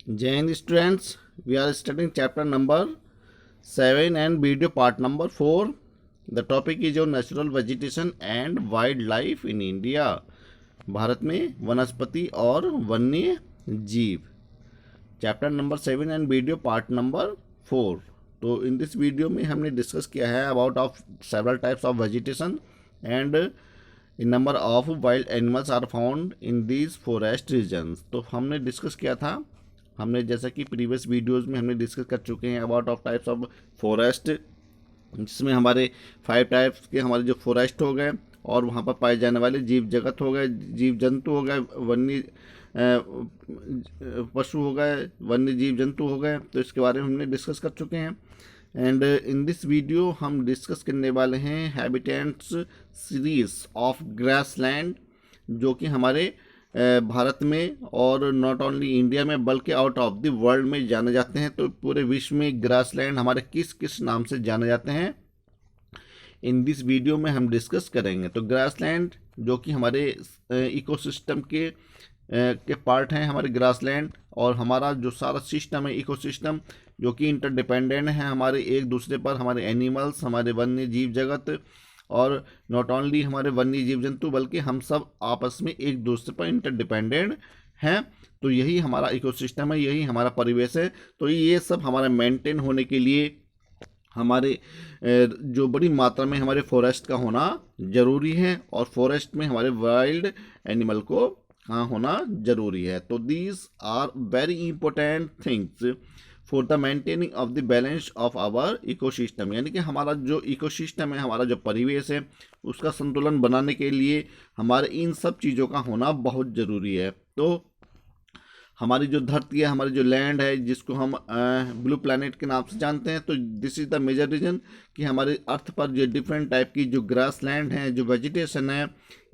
Jai Hind students, we are studying chapter number 7 and video part number 4. The topic is your natural vegetation and wildlife in India. Bharat में वनस्पति और वन्य जीव. Chapter number 7 and video part number 4. तो in this video में हमने discuss किया है about of several types of vegetation and number of wild animals are found in these forest regions. तो हमने डिस्कस किया था, हमने जैसा कि प्रीवियस वीडियोस में हमने डिस्कस कर चुके हैं about of types of forest, जिसमें हमारे 5 टाइप्स के हमारे जो फॉरेस्ट हो गए और वहाँ पर पाए जाने वाले जीव जगत हो गए, जीव जंतु हो गए, वन्य पशु हो गए, वन्य जीव जंतु हो गए. तो इसके बारे में हमने डिस्कस कर चुके हैं. एंड इन दिस वीडियो हम डिस्कस करने वाले हैं हैबिटेट्स सीरीज ऑफ ग्रासलैंड, जो कि हमारे भारत में और नॉट ओनली इंडिया में बल्कि आउट ऑफ द वर्ल्ड में जाने जाते हैं. तो पूरे विश्व में ग्रासलैंड हमारे किस किस नाम से जाने जाते हैं इन दिस वीडियो में हम डिस्कस करेंगे. तो ग्रासलैंड जो कि हमारे इकोसिस्टम के पार्ट हैं हमारे ग्रासलैंड, और हमारा जो सारा सिस्टम है इकोसिस्टम जो कि इंटरडिपेंडेंट है हमारे एक दूसरे पर, हमारे एनिमल्स, हमारे वन्य जीव जगत, और नॉट ओनली हमारे वन्य जीव जंतु बल्कि हम सब आपस में एक दूसरे पर इंटरडिपेंडेंट हैं. तो यही हमारा इकोसिस्टम है, यही हमारा परिवेश है. तो ये सब हमारा मेंटेन होने के लिए हमारे जो बड़ी मात्रा में हमारे फॉरेस्ट का होना ज़रूरी है, और फॉरेस्ट में हमारे वाइल्ड एनिमल को कहाँ होना ज़रूरी है. तो these are very important things for the maintaining of the balance of our ecosystem. यानी कि हमारा जो इकोसिस्टम है, हमारा जो परिवेश है, उसका संतुलन बनाने के लिए हमारे इन सब चीज़ों का होना बहुत ज़रूरी है. तो हमारी जो धरती है, हमारी जो लैंड है, जिसको हम ब्लू प्लैनेट के नाम से जानते हैं, तो this is the major reason कि हमारे अर्थ पर जो डिफरेंट टाइप की जो ग्रास लैंड है, जो वेजिटेशन है,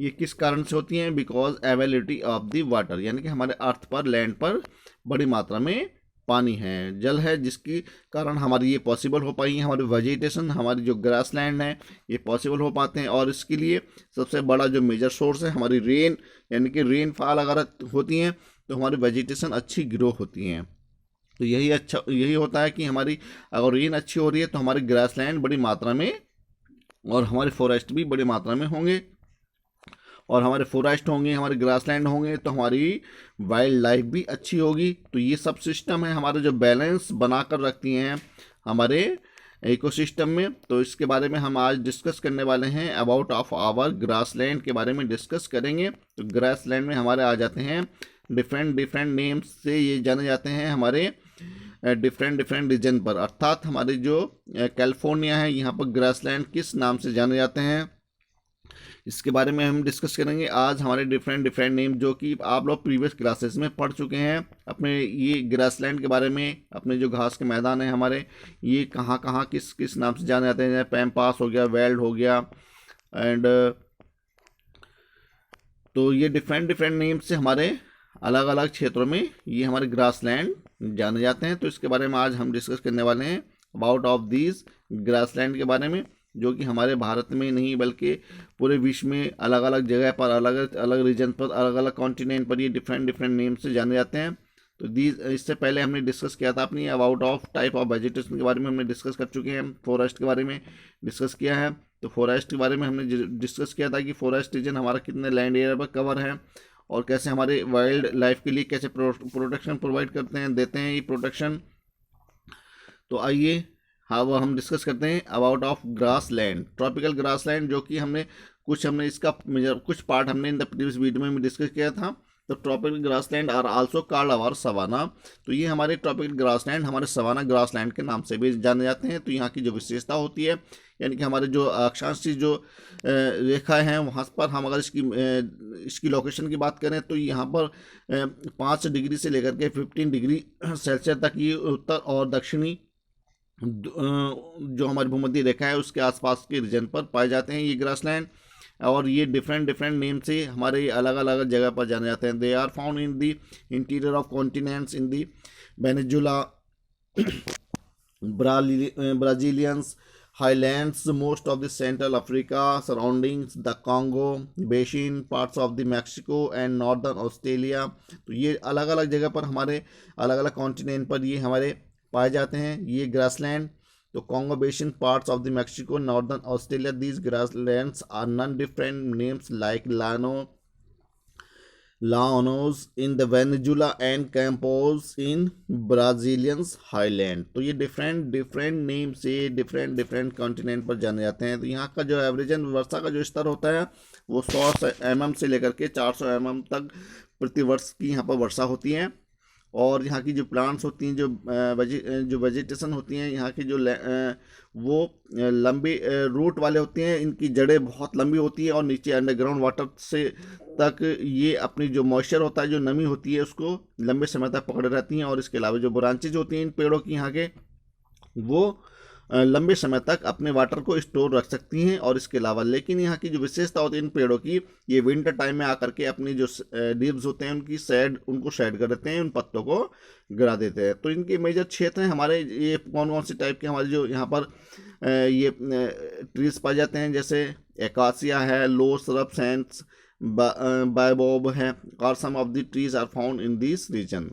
ये किस कारण से होती हैं? Because availability of the water. यानी कि हमारे अर्थ पर, लैंड पर बड़ी मात्रा में पानी है, जल है, जिसके कारण हमारी ये पॉसिबल हो पाई है. हमारी वेजिटेशन, हमारी जो ग्रास लैंड है, ये पॉसिबल हो पाते हैं. और इसके लिए सबसे बड़ा जो मेजर सोर्स है हमारी रेन, यानी कि रेनफॉल अगर होती हैं तो हमारी वेजिटेशन अच्छी ग्रो होती हैं. तो यही होता है कि हमारी अगर रेन अच्छी हो रही है तो हमारी ग्रास लैंड बड़ी मात्रा में और हमारे फॉरेस्ट भी बड़ी मात्रा में होंगे, और हमारे फॉरेस्ट होंगे, हमारे ग्रासलैंड होंगे, तो हमारी वाइल्ड लाइफ भी अच्छी होगी. तो ये सब सिस्टम है हमारे जो बैलेंस बनाकर रखती हैं हमारे इकोसिस्टम में. तो इसके बारे में हम आज डिस्कस करने वाले हैं अबाउट ऑफ आवर ग्रासलैंड के बारे में डिस्कस करेंगे. तो ग्रासलैंड में हमारे आ जाते हैं डिफरेंट नेम्स से ये जाने जाते हैं हमारे डिफरेंट रीजन पर. अर्थात हमारे जो कैलिफोर्निया है, यहाँ पर ग्रासलैंड किस नाम से जाने जाते हैं, इसके बारे में हम डिस्कस करेंगे आज. हमारे डिफरेंट नेम जो कि आप लोग प्रीवियस क्लासेस में पढ़ चुके हैं अपने ये ग्रासलैंड के बारे में. अपने जो घास के मैदान हैं हमारे, ये कहाँ किस किस नाम से जाने जाते हैं. जैसे पैम्पास हो गया, वेल्ड हो गया, एंड तो ये डिफरेंट नेम से हमारे अलग अलग क्षेत्रों में ये हमारे ग्रासलैंड जाने जाते हैं. तो इसके बारे में आज हम डिस्कस करने वाले हैं अबाउट ऑफ दीज ग्रासलैंड के बारे में, जो कि हमारे भारत में नहीं बल्कि पूरे विश्व में अलग अलग जगह पर, अलग अलग रीजन पर, अलग अलग कॉन्टिनेंट पर ये डिफरेंट नेम से जाने जाते हैं. तो दीज, इससे पहले हमने डिस्कस किया था अपनी about of type of vegetation के बारे में हमने डिस्कस कर चुके हैं. फॉरेस्ट के बारे में डिस्कस किया है. तो फॉरेस्ट के बारे में हमने डिस्कस किया था कि फॉरेस्ट रीजन हमारा कितने लैंड एरिया पर कवर है, और कैसे हमारे वाइल्ड लाइफ के लिए कैसे प्रोटेक्शन प्रोवाइड करते हैं, देते हैं ये प्रोटेक्शन. तो आइए हाँ वो हम डिस्कस करते हैं about of grass land, tropical grass land, जो कि हमने इसका कुछ पार्ट हमने इन द प्रीवियस वीडियो में डिस्कस किया था. तो tropical grass land are also called our savanna. तो ये हमारे ट्रॉपिकल ग्रास लैंड हमारे सवाना ग्रास लैंड के नाम से भी जाने जाते हैं. तो यहाँ की जो विशेषता होती है, यानी कि हमारे जो अक्षांश जो रेखा हैं वहाँ पर हम अगर इसकी लोकेशन की बात करें तो यहाँ पर 5 डिग्री से लेकर के 15 डिग्री सेल्सियस तक ये उत्तर और दक्षिणी जो हमारी भूमध्य रेखा है उसके आसपास के रीजन पर पाए जाते हैं ये ग्रासलैंड. और ये डिफरेंट नेम से हमारे अलग अलग जगह पर जाने जाते हैं. They are found in the interior of continents, in the Venezuela, Brazilians, highlands, most of the Central Africa, surroundings the Congo basin, parts of the Mexico and northern Australia। तो ये अलग अलग जगह पर हमारे अलग अलग कॉन्टिनेंट पर ये हमारे पाए जाते हैं ये ग्रासलैंड। तो Congo basin, parts of the Mexico, northern Australia, these grasslands are known different names like llanos in the Venezuela and campos in Brazilians highland. तो ये डिफरेंट डिफरेंट नेम से डिफरेंट डिफरेंट कॉन्टिनेंट पर जाने जाते हैं। तो यहाँ का जो एवरेजन वर्षा का जो स्तर होता है वो 100 mm से लेकर के 400 mm तक प्रतिवर्ष की यहाँ पर वर्षा होती है। और यहाँ की जो प्लांट्स होती हैं, जो वेजिटेशन होती हैं यहाँ की जो वो लंबी रूट वाले होते हैं, इनकी जड़ें बहुत लंबी होती हैं और नीचे अंडरग्राउंड वाटर से तक ये अपनी जो मॉइस्चर होता है, जो नमी होती है, उसको लंबे समय तक पकड़े रहती हैं। और इसके अलावा जो ब्रांचेज होती हैं इन पेड़ों की यहाँ के, वो लंबे समय तक अपने वाटर को स्टोर रख सकती हैं। और इसके अलावा लेकिन यहाँ की जो विशेषता होती है इन पेड़ों की, ये विंटर टाइम में आकर के अपनी जो लीव्स होते हैं उनको शेड कर देते हैं, उन पत्तों को गिरा देते हैं। तो इनके मेजर क्षेत्र हैं हमारे, ये कौन कौन से टाइप के हमारे जो यहाँ पर ये ट्रीज पाए जाते हैं, जैसे एकासिया है, लो श्रब सेंस, बायबोब है, और some of the trees are found in this region.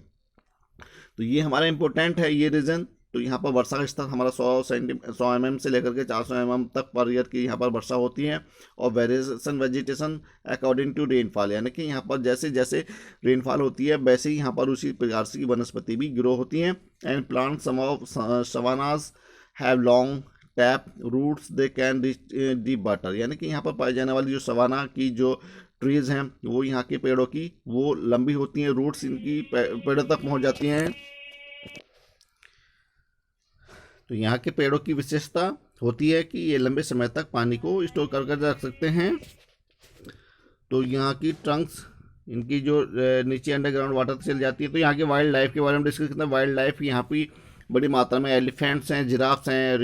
तो ये हमारा इंपॉर्टेंट है ये रीजन। तो यहाँ पर वर्षा का स्तर हमारा 100 mm से लेकर के 400 mm तक पर ईयर की यहाँ पर वर्षा होती है। और variation vegetation according to rainfall, यानी कि यहाँ पर जैसे जैसे रेनफॉल होती है वैसे ही यहाँ पर उसी प्रकार से वनस्पति भी ग्रो होती हैं। And plant some of savannas have long tap roots, they can reach deep water, यानी कि यहाँ पर पाई जाने वाली जो सवाना की जो ट्रीज़ हैं वो यहाँ के पेड़ों की वो लंबी होती हैं, रूट्स इनकी पेड़ों तक पहुँच जाती हैं। तो यहाँ के पेड़ों की विशेषता होती है कि ये लंबे समय तक पानी को स्टोर कर रख सकते हैं। तो यहाँ की ट्रंक्स इनकी जो नीचे अंडरग्राउंड वाटर चल जाती है। तो यहाँ के वाइल्ड लाइफ के बारे में डिस्कस करते हैं। वाइल्ड लाइफ यहाँ पे बड़ी मात्रा में एलिफेंट्स हैं, जिराफ्स हैं,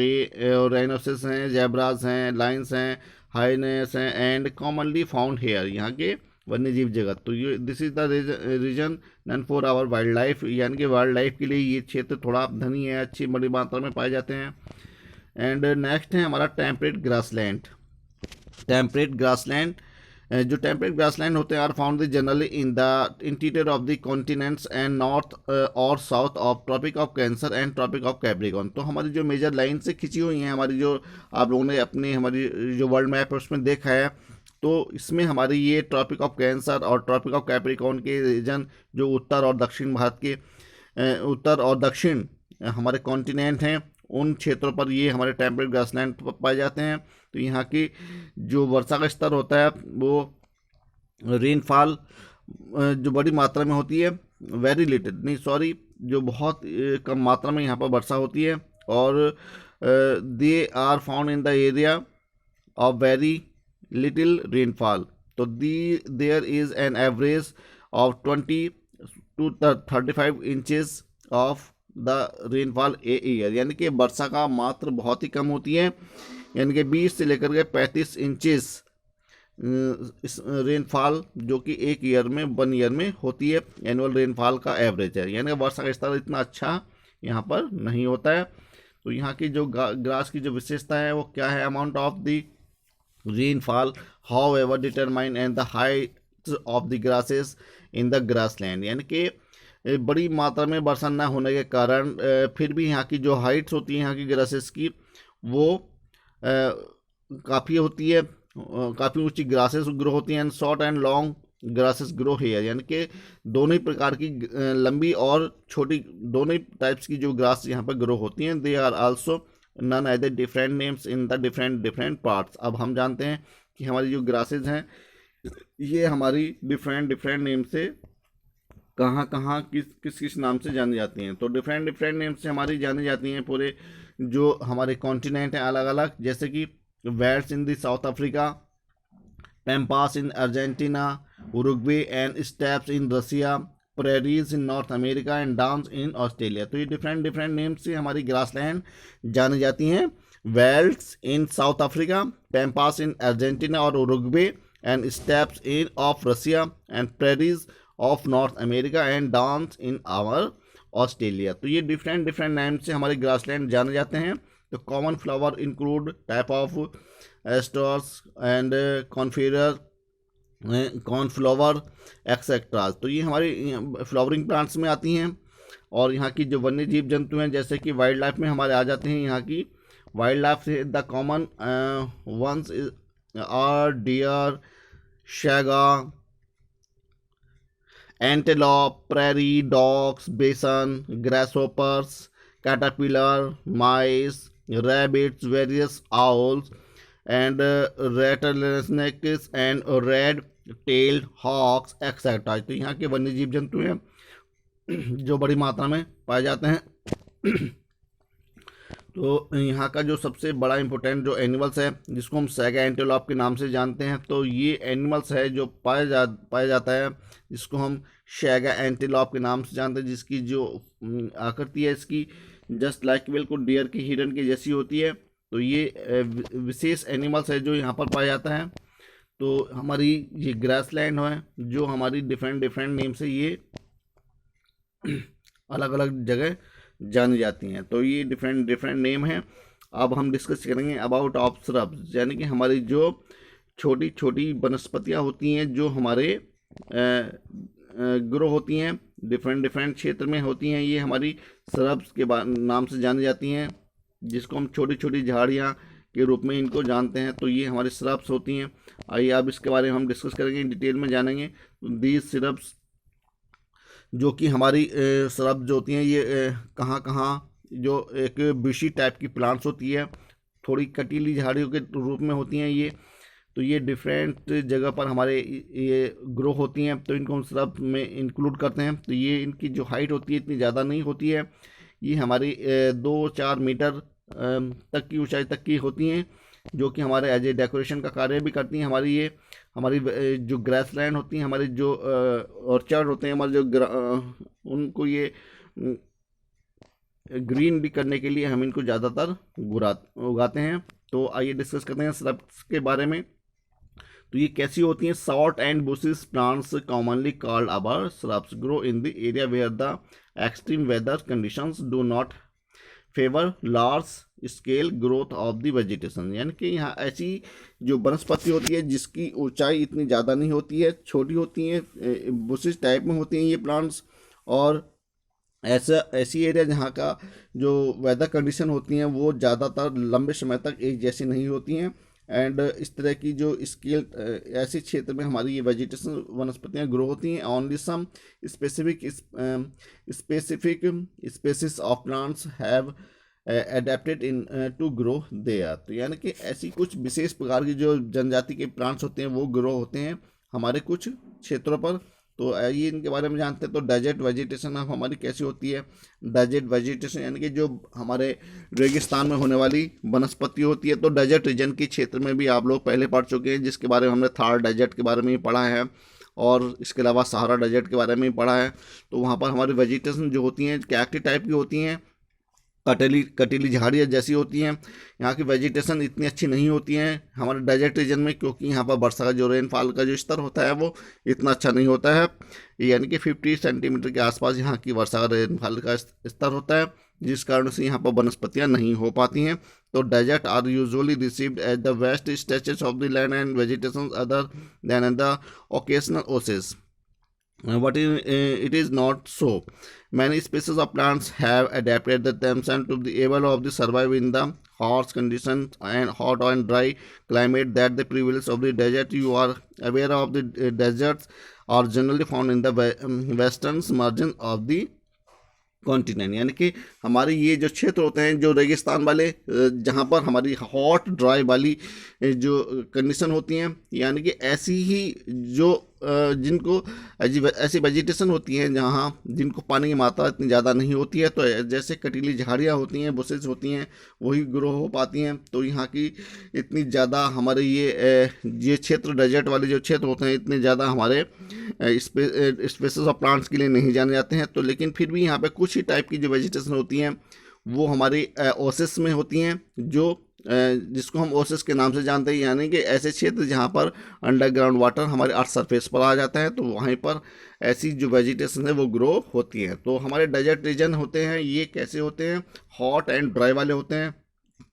राइनोसेरस हैं, जेब्रास हैं, लाइन्स हैं, हाइनेस हैं एंड कॉमनली फाउंड हेयर, यहाँ के वन्य जीव जगत। तो ये this is the region known for our wild life, यानी कि वाइल्ड लाइफ के लिए ये क्षेत्र थोड़ा धनी है, अच्छी बड़ी मात्रा में पाए जाते हैं। एंड नेक्स्ट है हमारा टेम्परेट ग्रासलैंड। टेम्परेट ग्रासलैंड, जो टेम्परेट ग्रासलैंड होते हैं are found generally in the interior of the continents and north और south of Tropic of Cancer and Tropic of Capricorn. तो हमारी जो मेजर लाइन से खिंची हुई हैं, हमारी जो आप लोगों ने अपनी हमारी जो वर्ल्ड मैप है उसमें देखा है, तो इसमें हमारी ये ट्रॉपिक ऑफ कैंसर और ट्रॉपिक ऑफ कैप्रिकॉर्न के रीजन जो उत्तर और दक्षिण भारत के उत्तर और दक्षिण हमारे कॉन्टिनेंट हैं उन क्षेत्रों पर ये हमारे टेम्परेट ग्रासलैंड पाए जाते हैं। तो यहाँ की जो वर्षा का स्तर होता है वो रेनफॉल जो बड़ी मात्रा में होती है, जो बहुत कम मात्रा में यहाँ पर वर्षा होती है। और they are found in the area of very little rainfall. तो there is an average of 20 to 35 inches of the rainfall a year, यानी कि वर्षा का मात्रा बहुत ही कम होती है, यानी कि 20 से लेकर के 35 इंचेस रेनफॉल जो कि एक ईयर में 1 ईयर में होती है, एनुअल रेनफॉल का एवरेज है। यानी कि वर्षा का स्तर इतना अच्छा यहाँ पर नहीं होता है। तो यहाँ की जो ग्रास की जो विशेषता है वो क्या है, amount of the rainfall however determine and the height of the grasses in the grassland, यानी कि बड़ी मात्रा में वर्षा न होने के कारण फिर भी यहाँ की जो हाइट्स होती हैं यहाँ की ग्रासेस की वो काफ़ी होती है, काफ़ी ऊंची ग्रासेस ग्रो होती हैं। Short and long grasses grow here, यानी कि दोनों ही प्रकार की लंबी और छोटी दोनों ही टाइप्स की जो ग्रास यहाँ पर ग्रो होती हैं। They are also known as the different names in the different parts. अब हम जानते हैं कि हमारी जो ग्रासेज हैं ये हमारी डिफरेंट नेम से कहाँ किस नाम से जानी जाती हैं। तो डिफरेंट नेम से हमारी जानी जाती हैं पूरे जो हमारे कॉन्टिनेंट हैं अलग अलग, जैसे कि velds in the South Africa, pampas in Argentina, Uruguay and steppes in Russia, prairies in North America and downs in Australia. तो ये डिफरेंट नेम से हमारी ग्रासलैंड जानी जाती हैं। Velds in South Africa, pampas in Argentina और Uruguay and steppes in of Russia and prairies of North America and downs in our Australia. तो ये डिफरेंट नेम से हमारे ग्रासलैंड जाने जाते हैं। तो common flower include type of asters and coneflower cornflower etcetera. तो ये हमारी फ्लावरिंग प्लांट्स में आती हैं। और यहाँ की जो वन्य जीव जंतु हैं जैसे कि वाइल्ड लाइफ में हमारे आ जाते हैं। यहाँ की वाइल्ड लाइफ से the common ones are deer, saiga, antelope, prairie dogs, bison, grasshoppers, caterpillar, mice, rabbits, various owls and rattlesnakes and red tailed hawks etcetera. तो यहाँ के वन्य जीव जंतु हैं जो बड़ी मात्रा में पाए जाते हैं। तो यहाँ का जो सबसे बड़ा इम्पोर्टेंट जो एनिमल्स है जिसको हम सैगा एंटेलोप के नाम से जानते हैं, तो ये एनिमल्स है जो पाया जाता है जिसको हम सैगा एंटेलोप के नाम से जानते हैं, जिसकी जो आकृति है इसकी जस्ट लाइक बिल्कुल डियर की, हिरन की जैसी होती है। तो ये विशेष एनिमल्स है जो यहाँ पर पाया जाता है। तो हमारी ये ग्रासलैंड है जो हमारी डिफरेंट नेम से ये अलग अलग जगह जानी जाती हैं। तो ये डिफरेंट नेम है। अब हम डिस्कस करेंगे अबाउट ऑफ श्रब्स, यानी कि हमारी जो छोटी छोटी वनस्पतियाँ होती हैं जो हमारे ग्रो होती हैं डिफरेंट क्षेत्र में होती हैं, ये हमारी श्रब्स के नाम से जानी जाती हैं, जिसको हम छोटी छोटी झाड़ियाँ के रूप में इनको जानते हैं। तो ये हमारी श्रब्स होती हैं। आइए अब इसके बारे में हम डिस्कस करेंगे, डिटेल में जानेंगे। दीज श्रब्स जो कि हमारी श्रब जो होती हैं ये कहाँ जो एक बुशी टाइप की प्लांट्स होती है, थोड़ी कटीली झाड़ियों के रूप में होती हैं ये। तो ये डिफरेंट जगह पर हमारे ये ग्रो होती हैं, तो इनको हम श्रब में इंक्लूड करते हैं। तो ये इनकी जो हाइट होती है इतनी ज़्यादा नहीं होती है, ये हमारी 2-4 मीटर तक की ऊंचाई तक की होती हैं, जो कि हमारे एज ए डेकोरेशन का कार्य भी करती हैं। हमारी जो ग्रासलैंड होती हैं, हमारे जो ऑर्चर्ड होते हैं, हमारे जो उनको ये ग्रीन भी करने के लिए हम इनको ज़्यादातर उगाते हैं। तो आइए डिस्कस करते हैं श्रब्स के बारे में। तो ये कैसी होती हैं? Short and bushes plants commonly called अबर shrubs grow in the area where the extreme weather conditions do not favour large scale growth of the vegetation. यानी कि यहाँ ऐसी जो वनस्पति होती है जिसकी ऊंचाई इतनी ज़्यादा नहीं होती है, छोटी होती हैं, बुशेस टाइप में होती हैं ये प्लांट्स, और ऐसी एरिया जहाँ का जो वेदर कंडीशन होती हैं वो ज़्यादातर लंबे समय तक एक जैसी नहीं होती हैं। एंड इस तरह की जो स्केल ऐसे क्षेत्र में हमारी ये वेजिटेशन वनस्पतियाँ ग्रो होती हैं। Only some specific species of plants have adapted in to grow there. तो यानी कि ऐसी कुछ विशेष प्रकार की जो जनजाति के प्लांट्स होते हैं वो ग्रो होते हैं हमारे कुछ क्षेत्रों पर। तो ये इनके बारे में जानते हैं। तो डेजर्ट वेजिटेशन अब हमारी कैसी होती है? डेजर्ट वेजिटेशन यानी कि जो हमारे रेगिस्तान में होने वाली वनस्पति होती है। तो डेजर्ट रीजन के क्षेत्र में भी आप लोग पहले पढ़ चुके हैं, जिसके बारे में हमने थार डेजर्ट के बारे में भी पढ़ा है, और इसके अलावा सहारा डेजर्ट के बारे में भी पढ़ा है। तो वहाँ पर हमारी वेजिटेशन जो होती हैं कैक्टी टाइप की होती हैं, कटीली झाड़ियाँ जैसी होती हैं। यहाँ की वेजिटेशन इतनी अच्छी नहीं होती हैं हमारे डेजर्ट रीजन में, क्योंकि यहाँ पर वर्षा का जो रेनफॉल का जो स्तर होता है वो इतना अच्छा नहीं होता है। यानी कि 50 सेंटीमीटर के आसपास यहाँ की वर्षा का रेनफॉल का स्तर होता है, जिस कारण से यहाँ पर वनस्पतियाँ नहीं हो पाती हैं। तो desert are usually received as the waste stretches of the land and vegetation other than the occasional oases. But it is not so. Many species of plants have adapted themselves to be able to survive in the harsh conditions and hot and dry climate that the prevalence of the desert. You are aware of the deserts are generally found in the western margin of the continent. यानी कि हमारे ये जो क्षेत्र होते हैं जो रेगिस्तान वाले, जहाँ पर हमारी हॉट ड्राई वाली जो कंडीशन होती हैं, यानी कि ऐसी ही जो जिनको ऐसी वेजिटेशन होती हैं जहाँ जिनको पानी की मात्रा इतनी ज़्यादा नहीं होती है, तो जैसे कटीली झाड़ियाँ होती हैं, बुशेज होती हैं, वही ग्रो हो पाती हैं। तो यहाँ की इतनी ज़्यादा हमारे ये क्षेत्र डेजर्ट वाले जो क्षेत्र होते हैं इतने ज़्यादा हमारे स्पेसीज ऑफ प्लांट्स के लिए नहीं जाने जाते हैं। तो लेकिन फिर भी यहाँ पे कुछ ही टाइप की जो वेजिटेशन होती हैं वो हमारी ओसिस में होती हैं, जो जिसको हम ओसिस के नाम से जानते हैं। यानी कि ऐसे क्षेत्र जहाँ पर अंडरग्राउंड वाटर हमारे अर्थ सरफेस पर आ जाता है, तो वहीं पर ऐसी जो वेजिटेशन है वो ग्रो होती हैं। तो हमारे डेजर्ट रीजन होते हैं ये कैसे होते हैं? हॉट एंड ड्राई वाले होते हैं।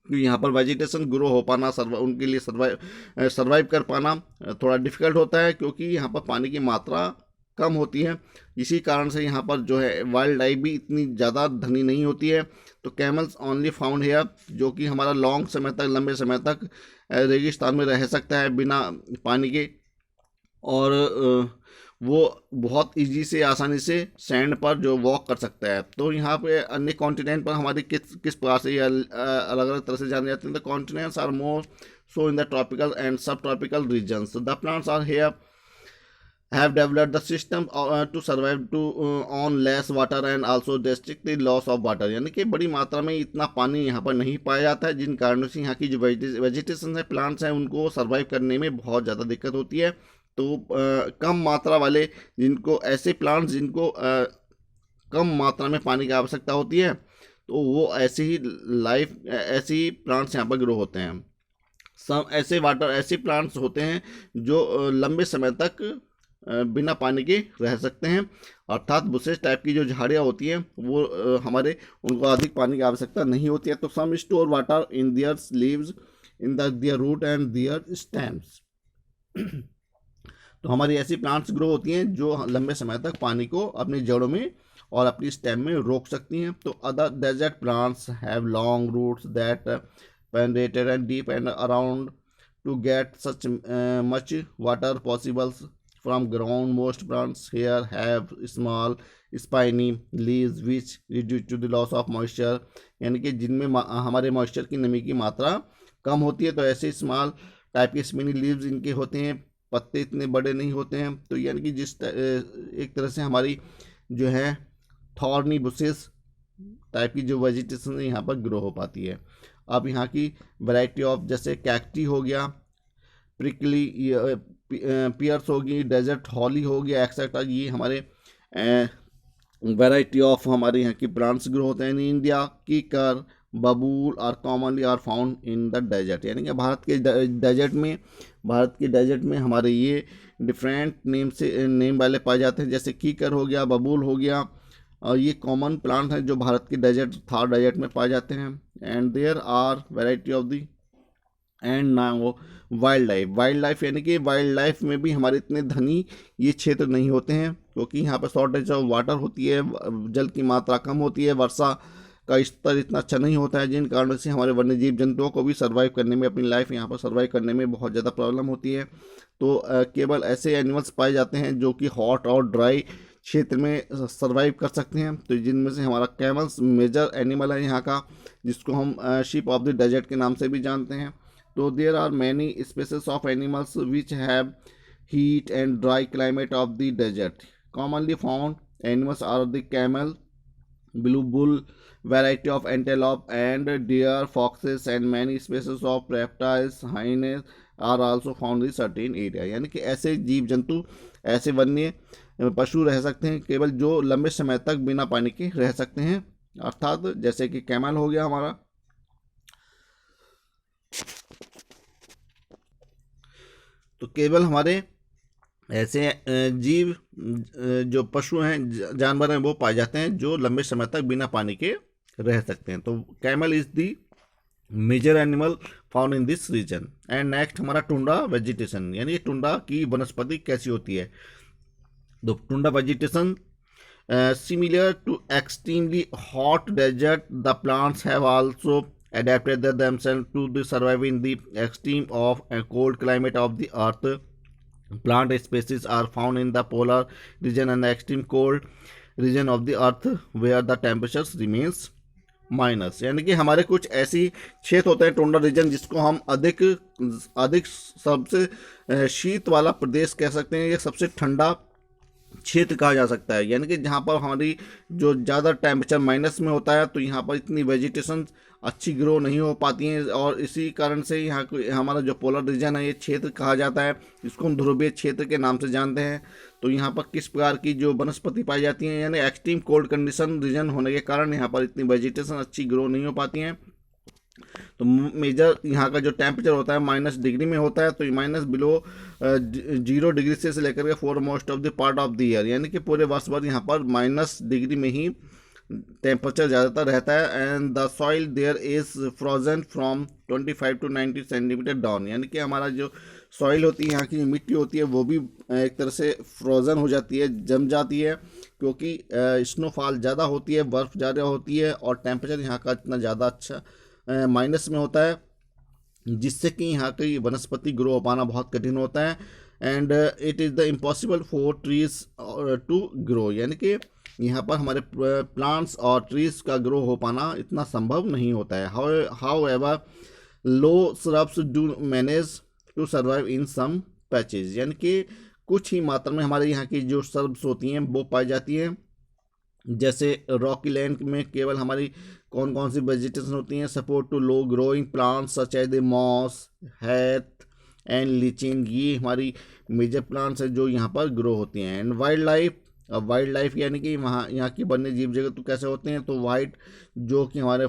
क्योंकि यहाँ पर वेजिटेशन ग्रो हो पाना, उनके लिए सर्वाइव कर पाना थोड़ा डिफिकल्ट होता है, क्योंकि यहाँ पर पानी की मात्रा कम होती है। इसी कारण से यहाँ पर जो है वाइल्ड लाइफ भी इतनी ज़्यादा धनी नहीं होती है। तो कैमल्स ओनली फाउंड हेयर, जो कि हमारा लॉन्ग समय तक, लंबे समय तक रेगिस्तान में रह सकता है बिना पानी के, और वो बहुत इजी से, आसानी से सैंड पर जो वॉक कर सकता है। तो यहाँ पे अन्य कॉन्टिनेंट पर हमारी किस प्रकार से अलग अलग तरह से जाने जाते हैं। The continents are more so in the tropical and subtropical regions. The plants are here have developed the system to survive on less water and also restrict the loss of water, यानी कि बड़ी मात्रा में इतना पानी यहाँ पर नहीं पाया जाता है, जिन कारणों से यहाँ की जो वेजिटेशन है, प्लांट्स हैं, उनको सर्वाइव करने में बहुत ज़्यादा दिक्कत होती है। तो कम मात्रा वाले जिनको, ऐसे प्लांट्स जिनको कम मात्रा में पानी की आवश्यकता होती है, तो वो ऐसे ही प्लांट्स यहाँ पर ग्रो होते हैं। ऐसे प्लांट्स होते हैं जो लंबे समय तक बिना पानी के रह सकते हैं, अर्थात बुशेस टाइप की जो झाड़ियाँ होती हैं वो उनको अधिक पानी की आवश्यकता नहीं होती है। तो some store water in their leaves, in their root and their stems. तो हमारी ऐसी प्लांट्स ग्रो होती हैं जो लंबे समय तक पानी को अपनी जड़ों में और अपनी स्टेम में रोक सकती हैं। तो other desert plants have long roots that penetrate and deep and around to get such much water possibles from ground. Most plants here have small spiny leaves which reduce to the loss of moisture, यानी कि जिनमें हमारे moisture की नमी की मात्रा कम होती है। तो ऐसे स्मॉल टाइप के स्पिनी लीव्स इनके होते हैं, पत्ते इतने बड़े नहीं होते हैं। तो यानी कि एक तरह से हमारी जो है थॉर्नी बुशेस टाइप की जो वेजिटेशन है यहाँ पर ग्रो हो पाती है। अब यहाँ की वैरायटी ऑफ, जैसे कैक्टी हो गया, प्रिकली पियर्स होगी, डेजर्ट हॉली हो गया, एक्सेट्रा, ये हमारे वैरायटी ऑफ हमारे यहाँ की प्लांट्स ग्रो होते हैं इन India. Kikar, babul are commonly are found in the desert, यानी कि भारत के डेजर्ट में हमारे ये डिफरेंट नेम वाले पाए जाते हैं। जैसे कीकर हो गया, बबूल हो गया, और ये कॉमन प्लांट हैं जो भारत के थार डेजर्ट में पाए जाते हैं। And there are variety of the and now wild life, यानी कि वाइल्ड लाइफ में भी हमारे इतने धनी ये क्षेत्र नहीं होते हैं, क्योंकि यहाँ पर शॉर्टेज ऑफ वाटर होती है, जल की मात्रा कम होती है, वर्षा का स्तर इतना अच्छा नहीं होता है, जिन कारणों से हमारे वन्य जीव जंतुओं को भी सर्वाइव करने में, अपनी लाइफ यहाँ पर सर्वाइव करने में बहुत ज़्यादा प्रॉब्लम होती है। तो केवल ऐसे एनिमल्स पाए जाते हैं जो कि हॉट और ड्राई क्षेत्र में सर्वाइव कर सकते हैं। तो जिनमें से हमारा कैमल्स मेजर एनिमल है यहाँ का, जिसको हम शिप ऑफ द डेजर्ट के नाम से भी जानते हैं। तो there are many species of animals which have heat and dry climate of the desert. Commonly found animals are the camel, blue bull, variety of antelope and deer, foxes and many species of reptiles, hyenas are also found in certain area। यानी कि ऐसे जीव जंतु, ऐसे वन्य पशु रह सकते हैं केवल जो लंबे समय तक बिना पानी के रह सकते हैं, अर्थात जैसे कि कैमल हो गया हमारा। तो केवल हमारे ऐसे जीव जो पशु हैं, जानवर हैं, वो पाए जाते हैं जो लंबे समय तक बिना पानी के रह सकते हैं। तो camel is the major animal found in this region. And next हमारा टुंड्रा वेजिटेशन, यानी टुंड्रा की वनस्पति कैसी होती है। तो tundra vegetation similar to extremely hot desert, the plants have also adapted themselves to the survive in the extreme of a cold climate of the earth. Plant species are found in the polar region and the extreme cold region of the earth where the temperatures remains minus। यानी कि हमारे कुछ ऐसी क्षेत्र होते हैं tundra region जिसको हम अधिक सबसे शीत वाला प्रदेश कह सकते हैं, या सबसे ठंडा क्षेत्र कहा जा सकता है। यानी कि जहाँ पर हमारी जो ज़्यादा टेम्परेचर माइनस में होता है, तो यहाँ पर इतनी वेजिटेशन अच्छी ग्रो नहीं हो पाती हैं, और इसी कारण से यहाँ हमारा जो पोलर रीजन है, ये क्षेत्र कहा जाता है, इसको हम ध्रुवीय क्षेत्र के नाम से जानते हैं। तो यहाँ पर किस प्रकार की जो वनस्पति पाई जाती हैं, यानी एक्सट्रीम कोल्ड कंडीशन रीजन होने के कारण यहाँ पर इतनी वेजिटेशन अच्छी ग्रो नहीं हो पाती हैं। तो मेजर यहाँ का जो टेम्परेचर होता है माइनस डिग्री में होता है, तो माइनस बिलो 0 डिग्री से लेकर के 4 most of the part of the year, यानी कि पूरे वर्ष भर यहाँ पर माइनस डिग्री में ही टेम्परेचर ज़्यादातर रहता है। And the soil there is frozen from 25 to 90 centimetre down, यानी कि हमारा जो सॉइल होती है, यहाँ की मिट्टी होती है, वो भी एक तरह से फ्रोज़न हो जाती है, जम जाती है, क्योंकि स्नोफॉल ज़्यादा होती है, बर्फ़ ज़्यादा होती है, और टेम्परेचर यहाँ का इतना ज़्यादा अच्छा माइनस में होता है, जिससे कि यहाँ की वनस्पति ग्रो हो पाना बहुत कठिन होता है। And it is the impossible for trees to grow, यानी कि यहाँ पर हमारे प्लांट्स और ट्रीज का ग्रो हो पाना इतना संभव नहीं होता है। However low shrubs do manage to survive in some patches, यानी कि कुछ ही मात्रा में हमारे यहाँ की जो श्रब्स होती हैं वो पाई जाती हैं। जैसे रॉकी लैंड में केवल हमारी कौन कौन सी वेजिटेशन होती हैं, support to low growing plants such as the moss, heath and lichen, ये हमारी मेजर प्लांट्स हैं जो यहाँ पर ग्रो होती हैं। एंड वाइल्ड लाइफ, अब वाइल्ड लाइफ यानी कि वहाँ यहाँ की वन्य जीव जगत तो कैसे होते हैं, तो वाइट जो कि हमारे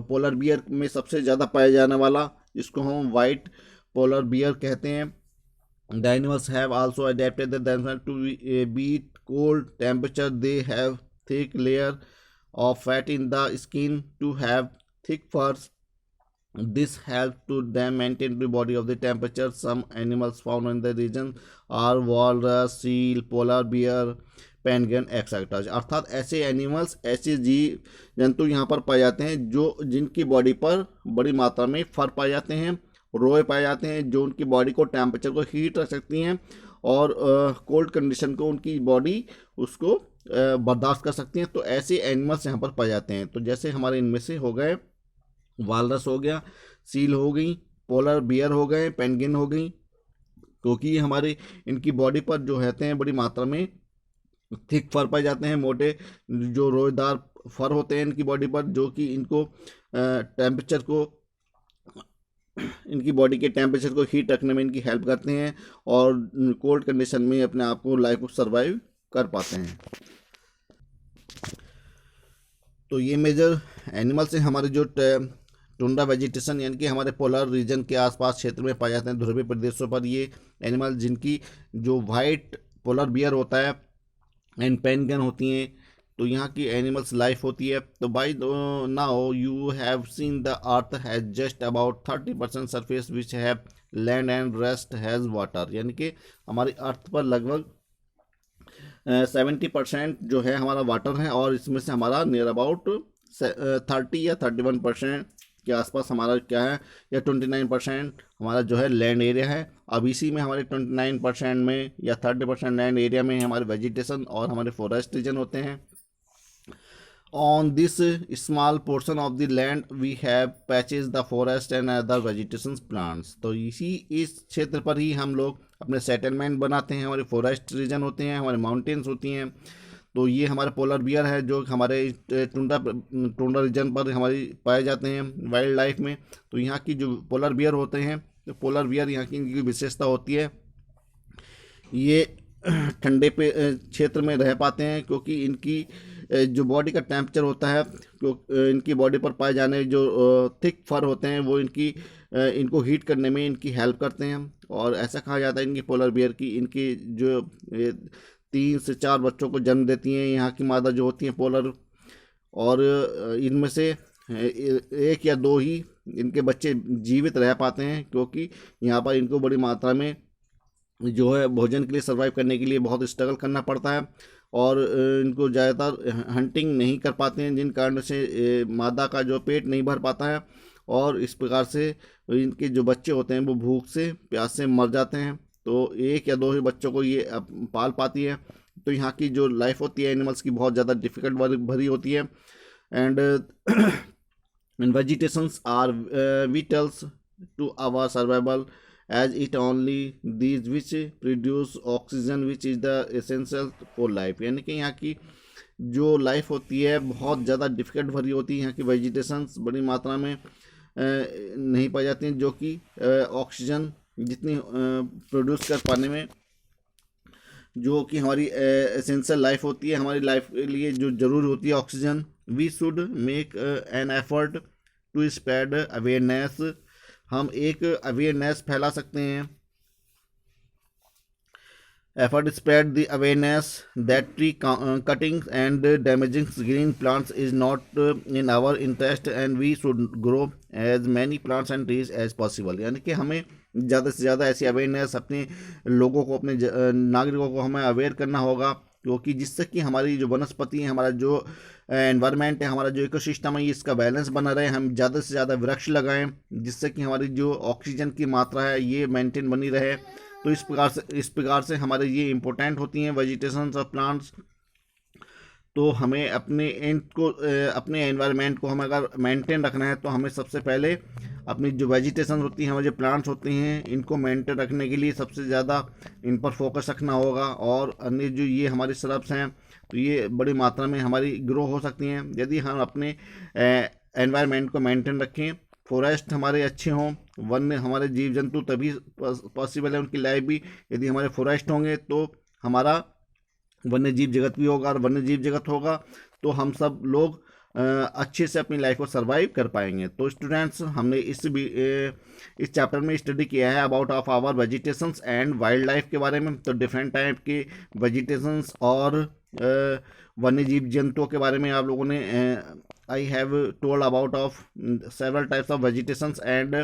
पोलर बियर में सबसे ज़्यादा पाया जाने वाला, जिसको हम वाइट पोलर बियर कहते हैं। The animals have also adapted themselves to beat cold temperature. They have thick layer of fat in the skin to have thick furs. This helps to them maintain the body of the temperature. Some animals found in the region are walrus, seal, polar bear, penguin etcetera. अर्थात ऐसे animals, ऐसे जीव जंतु यहाँ पर पाए जाते हैं जो जिनकी बॉडी पर बड़ी मात्रा में फर पाए जाते हैं, रोए पाए जाते हैं, जो उनकी बॉडी को टेम्परेचर को हीट रख सकती हैं, और कोल्ड कंडीशन को उनकी बॉडी उसको बर्दाश्त कर सकती हैं। तो ऐसे एनिमल्स यहाँ पर पाए जाते हैं। तो जैसे हमारे इनमें से हो गए वालरस हो गया, सील हो गई, पोलर बियर हो गए, पेंगुइन हो गई, क्योंकि ये हमारे इनकी बॉडी पर जो रहते हैं बड़ी मात्रा में थिक फर पाए जाते हैं, मोटे जो रोएदार फर होते हैं इनकी बॉडी पर, जो कि इनको टेम्परेचर को, इनकी बॉडी के टेम्परेचर को हीट रखने में इनकी हेल्प करते हैं, और कोल्ड कंडीशन में अपने आप को लाइफ को सर्वाइव कर पाते हैं। तो ये मेजर एनिमल्स हैं हमारे जो टुंड्रा वेजिटेशन, यानी कि हमारे पोलर रीजन के आसपास क्षेत्र में पाए जाते हैं, ध्रुवीय प्रदेशों पर ये एनिमल, जिनकी जो वाइट पोलर बियर होता है एंड पेंगुइन होती हैं, तो यहाँ की एनिमल्स लाइफ होती है। तो by now you have seen the earth has just about 30% surface which have land and rest has water, यानी कि हमारी अर्थ पर लगभग 70% जो है हमारा वाटर है, और इसमें से हमारा नियर अबाउट 30 या 31% के आसपास हमारा क्या है, या 29% हमारा जो है लैंड एरिया है। अब इसी में हमारे 29% में या 30% लैंड एरिया में हमारे वेजिटेशन और हमारे फॉरेस्ट रीजन होते हैं। On this small portion of the land we have patches the forest and other vegetation plants। तो इस क्षेत्र पर ही हम लोग अपने सेटलमेंट बनाते हैं, हमारे फॉरेस्ट रीजन होते हैं, हमारे माउंटेन्स होती हैं। तो ये हमारे पोलर बियर है जो हमारे टुंड्रा रीजन पर हमारी पाए जाते हैं वाइल्ड लाइफ में। तो यहाँ की जो पोलर बियर होते हैं, तो पोलर बियर यहाँ की इनकी विशेषता होती है, ये ठंडे पे क्षेत्र में रह पाते हैं, क्योंकि इनकी जो बॉडी का टेम्परेचर होता है, इनकी बॉडी पर पाए जाने जो थिक फर होते हैं, वो इनको हीट करने में इनकी हेल्प करते हैं। और ऐसा कहा जाता है इनकी पोलर बियर की, इनकी जो 3 से 4 बच्चों को जन्म देती हैं यहाँ की मादा जो होती हैं पोलर, और इनमें से 1 या 2 ही इनके बच्चे जीवित रह पाते हैं, क्योंकि यहाँ पर इनको बड़ी मात्रा में जो है भोजन के लिए सर्वाइव करने के लिए बहुत स्ट्रगल करना पड़ता है, और इनको ज़्यादातर हंटिंग नहीं कर पाते हैं, जिन कारण से मादा का जो पेट नहीं भर पाता है, और इस प्रकार से इनके जो बच्चे होते हैं वो भूख से प्यास से मर जाते हैं। तो 1 या 2 ही बच्चों को ये पाल पाती है। तो यहाँ की जो लाइफ होती है एनिमल्स की बहुत ज़्यादा डिफ़िकल्ट भरी होती है। And vegetations are vitals to our survival as it only these which produce oxygen which is the essential for life, यानी कि यहाँ की जो लाइफ होती है बहुत ज़्यादा डिफ़िकल्ट भरी होती है। यहाँ की वेजिटेशंस बड़ी मात्रा में नहीं पाई जाती हैं, जो कि ऑक्सीजन जितनी प्रोड्यूस कर पाने में, जो कि हमारी एसेंशियल लाइफ होती है, हमारी लाइफ के लिए जो ज़रूरी होती है oxygen. We should make an effort to spread awareness, हम एक अवेयरनेस फैला सकते हैं effort spread the awareness that tree cutting and damaging green plants is not in our interest and we should grow as many plants and trees as possible। यानी कि हमें ज़्यादा से ज़्यादा ऐसी अवेयरनेस अपने लोगों को, अपने नागरिकों को हमें अवेयर करना होगा, क्योंकि जिससे कि हमारी जो वनस्पति है, हमारा जो एनवायरनमेंट है, हमारा जो इकोसिस्टम है, ये इसका बैलेंस बना रहे। हम ज़्यादा से ज़्यादा वृक्ष लगाएं जिससे कि हमारी जो ऑक्सीजन की मात्रा है ये मेंटेन बनी रहे। तो इस प्रकार से हमारे ये इम्पोर्टेंट होती हैं वेजिटेशंस ऑफ प्लांट्स। तो हमें अपने अपने एनवायरनमेंट को हमें अगर मेंटेन रखना है तो हमें सबसे पहले अपनी जो वेजिटेशन होती हैं, हमारे जो प्लांट्स होते हैं, इनको मेंटेन रखने के लिए सबसे ज़्यादा इन पर फोकस रखना होगा। और अन्य जो ये हमारी श्रब्स हैं तो ये बड़ी मात्रा में हमारी ग्रो हो सकती हैं यदि हम अपने एनवायरनमेंट को मेंटेन रखें। फॉरेस्ट हमारे अच्छे हों, वन्य हमारे जीव जंतु तभी पॉसिबल है उनकी लाइफ भी, यदि हमारे फॉरेस्ट होंगे तो हमारा वन्य जीव जगत भी होगा, और वन्य जीव जगत होगा तो हम सब लोग अच्छे से अपनी लाइफ को सर्वाइव कर पाएंगे। तो स्टूडेंट्स, हमने इस चैप्टर में स्टडी किया है about of our vegetations and wild life के बारे में। तो डिफरेंट टाइप के वेजिटेशंस और वन्य जीव जंतुओं के बारे में आप लोगों ने I have told about of several types of vegetations and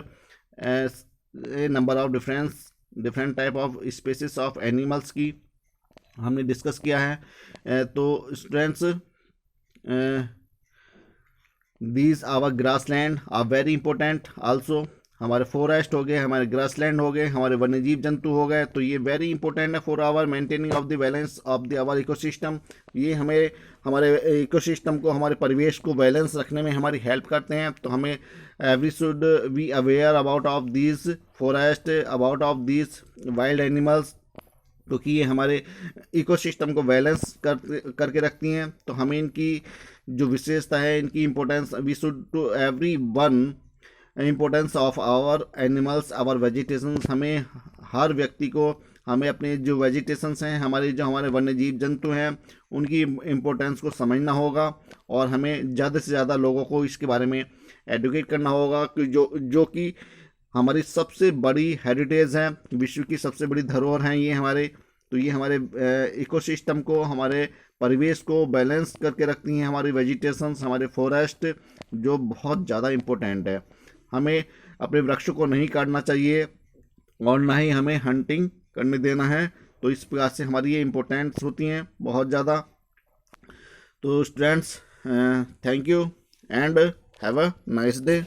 number of different type of species of animals की हमने डिस्कस किया है। तो students, these our grass land are very important also. हमारे फॉरेस्ट हो गए, हमारे ग्रास लैंड हो गए, हमारे वन्यजीव जंतु हो गए, तो ये वेरी इंपॉर्टेंट है for our maintaining of the balance of the our ecosystem. ये हमें हमारे इकोसिस्टम को, हमारे परिवेश को बैलेंस रखने में हमारी हेल्प करते हैं। तो हमें we should be aware about of these forest, about of these wild animals, क्योंकि ये हमारे इकोसिस्टम को बैलेंस करके रखती हैं। तो हमें इनकी जो विशेषता है, इनकी importance, we should to everyone importance of our animals, our vegetations. हमें हर व्यक्ति को, हमें अपने जो वेजिटेशंस हैं, हमारे वन्य जीव जंतु हैं, उनकी इम्पोर्टेंस को समझना होगा और हमें ज़्यादा से ज़्यादा लोगों को इसके बारे में एडुकेट करना होगा कि जो कि हमारी सबसे बड़ी हेरिटेज है, विश्व की सबसे बड़ी धरोहर हैं ये हमारे। तो ये हमारे इकोसिस्टम को, हमारे परिवेश को बैलेंस करके रखती हैं हमारी वेजिटेशंस, हमारे फॉरेस्ट, जो बहुत ज़्यादा इम्पोर्टेंट है। हमें अपने वृक्ष को नहीं काटना चाहिए और ना ही हमें हंटिंग करने देना है। तो इस प्रकार से हमारी ये इम्पोर्टेंट्स होती हैं बहुत ज़्यादा। तो students, thank you and have a nice day.